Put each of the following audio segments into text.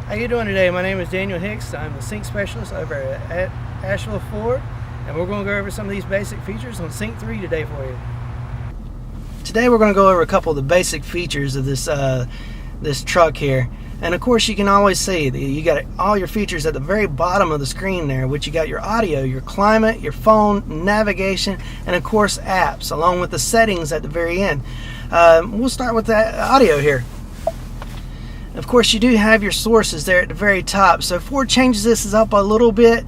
How you doing today? My name is Daniel Hicks. I'm the sync specialist over at Asheville Ford, and we're going to go over some of these basic features on Sync 3 today for you. Today we're going to go over a couple of the basic features of this truck here. And of course you can always see that you got all your features at the very bottom of the screen there, which you got your audio, your climate, your phone, navigation, and of course apps, along with the settings at the very end. We'll start with that audio here. Of course, you do have your sources there at the very top. So Ford changes this up a little bit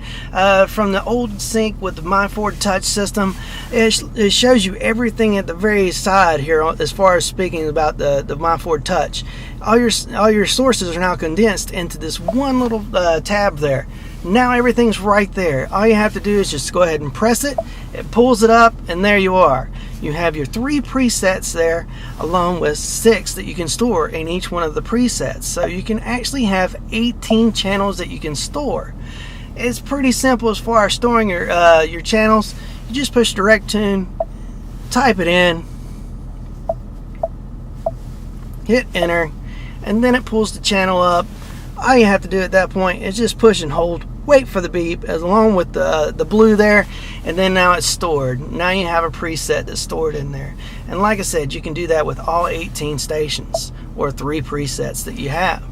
from the old sync with the My Ford Touch system. It shows you everything at the very side here as far as speaking about the My Ford Touch. All your sources are now condensed into this one little tab there. Now everything's right there. All you have to do is just go ahead and press it. It pulls it up, and there you are. You have your 3 presets there, along with 6 that you can store in each one of the presets. So you can actually have 18 channels that you can store. It's pretty simple as far as storing your channels. You just push direct tune, type it in, hit enter, and then it pulls the channel up. All you have to do at that point is just push and hold, wait for the beep, along with the blue there, and then now it's stored. Now you have a preset that's stored in there. And like I said, you can do that with all 18 stations or 3 presets that you have.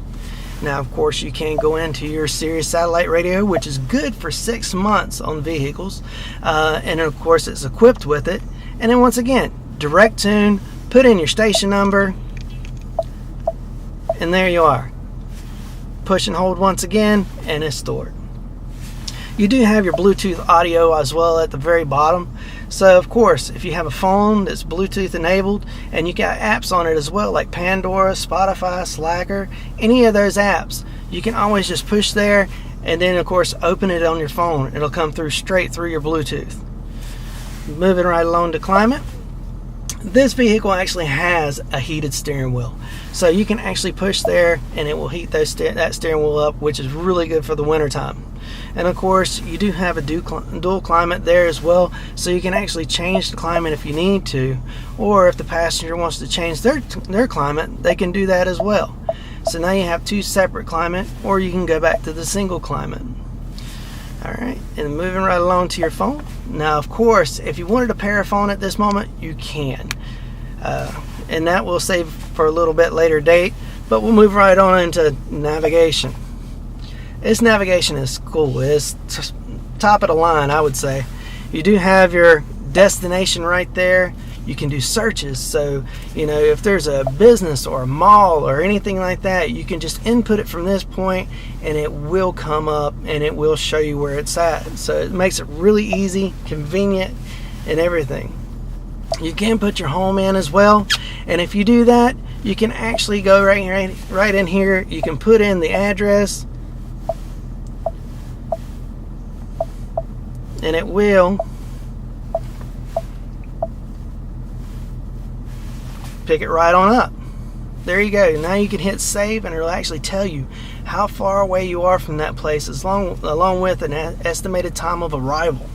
Now, of course, you can go into your Sirius satellite radio, which is good for 6 months on vehicles, and of course it's equipped with it. And then once again, direct tune, put in your station number, and there you are. Push and hold once again, and it's stored. You do have your Bluetooth audio as well at the very bottom. So of course, if you have a phone that's Bluetooth enabled and you got apps on it as well, like Pandora, Spotify, Slacker, any of those apps, you can always just push there, and then of course open it on your phone. It'll come through straight through your Bluetooth. Moving right along to climate. This vehicle actually has a heated steering wheel, so you can actually push there and it will heat that steering wheel up, which is really good for the winter time. And of course, you do have a dual climate there as well, so you can actually change the climate if you need to, or if the passenger wants to change their climate, they can do that as well. So now you have 2 separate climate, or you can go back to the single climate. Alright, and moving right along to your phone. Now, of course, if you wanted to pair a phone at this moment, you can. And that will save for a little bit later date, but we'll move right on into navigation. This navigation is cool. It's top of the line, I would say. You do have your destination right there. You can do searches, so you know, if there's a business or a mall or anything like that, you can just input it from this point and it will come up and it will show you where it's at. So it makes it really easy, convenient, and everything. You can put your home in as well, and if you do that, you can actually go right in here. You can put in the address, and it will pick it right on up. There you go. Now you can hit save, and it'll actually tell you how far away you are from that place, along with an estimated time of arrival.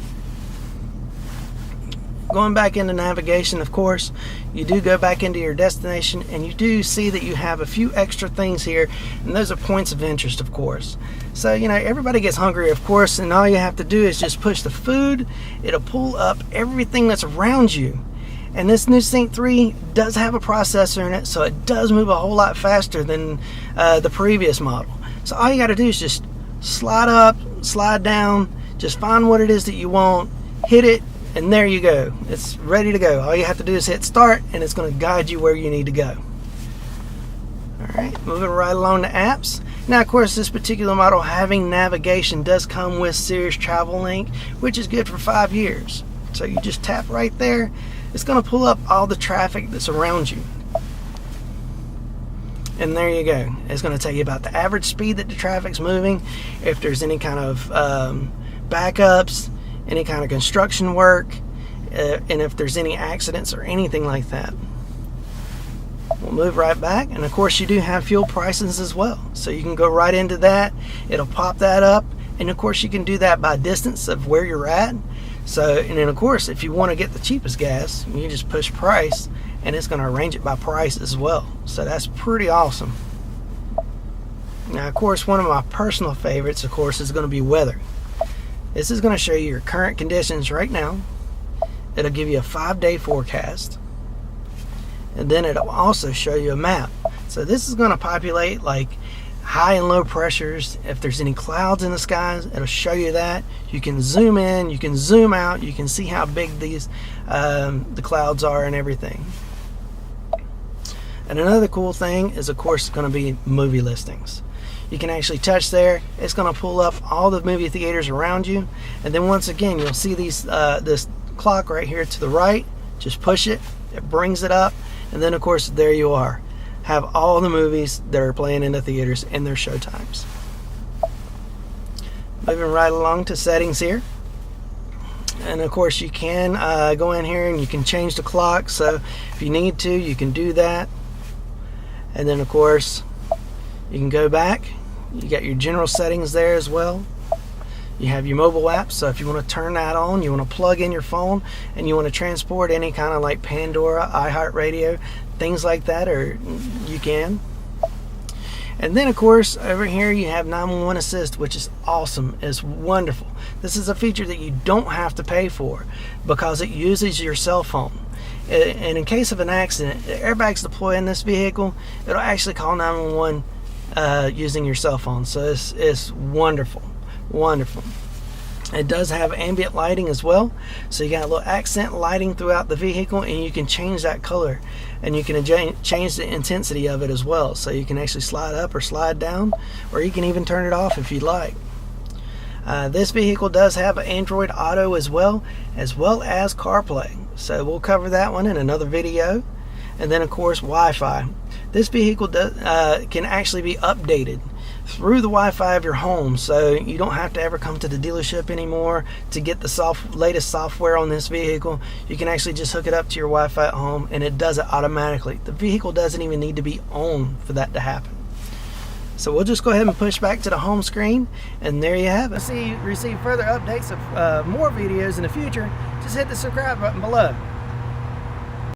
Going back into navigation, of course, you do go back into your destination, and you do see that you have a few extra things here, and those are points of interest, of course. So, you know, everybody gets hungry, of course, and all you have to do is just push the food. It'll pull up everything that's around you. And this new Sync 3 does have a processor in it, so it does move a whole lot faster than the previous model. So all you got to do is just slide up, slide down, just find what it is that you want, hit it, and there you go. It's ready to go. All you have to do is hit start, and it's going to guide you where you need to go. Alright, moving right along to apps. Now, of course, this particular model having navigation does come with Sirius Travel Link, which is good for 5 years. So you just tap right there. It's going to pull up all the traffic that's around you. And there you go. It's going to tell you about the average speed that the traffic's moving, if there's any kind of backups, any kind of construction work, and if there's any accidents or anything like that. We'll move right back, and of course you do have fuel prices as well, so you can go right into that. It'll pop that up, and of course you can do that by distance of where you're at. So, and then of course, if you want to get the cheapest gas, you just push price, and it's going to arrange it by price as well. So that's pretty awesome. Now, Now, of course, one of my personal favorites, of course, is going to be weather. This is going to show you your current conditions right now. It'll give you a 5-day forecast. And then it'll also show you a map. So this is going to populate like high and low pressures. If there's any clouds in the skies, it'll show you that. You can zoom in, you can zoom out, you can see how big these the clouds are and everything. And another cool thing is, of course, going to be movie listings. You can actually touch there. It's going to pull up all the movie theaters around you. And then once again, you'll see these this clock right here to the right. Just push it. It brings it up. And then, of course, there you are. Have all the movies that are playing in the theaters and their show times. Moving right along to settings here. And, of course, you can go in here and you can change the clock. So if you need to, you can do that. And then, of course, you can go back. You got your general settings there as well. You have your mobile apps, so if you want to turn that on, you want to plug in your phone and you want to transport any kind of like Pandora, iHeartRadio, things like that, or you can. And then, of course, over here you have 911 Assist, which is awesome. It's wonderful. This is a feature that you don't have to pay for because it uses your cell phone. And in case of an accident, the airbags deploy in this vehicle, it'll actually call 911 using your cell phone. So it's wonderful. Wonderful. It does have ambient lighting as well, so you got a little accent lighting throughout the vehicle, and you can change that color, and you can change the intensity of it as well, so you can actually slide up or slide down, or you can even turn it off if you'd like. This vehicle does have Android Auto as well as CarPlay, so we'll cover that one in another video. And then, of course, Wi-Fi. This vehicle can actually be updated through the Wi-Fi of your home, so you don't have to ever come to the dealership anymore to get the latest software on this vehicle. You can actually just hook it up to your Wi-Fi at home, and it does it automatically. The vehicle doesn't even need to be on for that to happen. So we'll just go ahead and push back to the home screen, and there you have it. To receive further updates of more videos in the future, just hit the subscribe button below.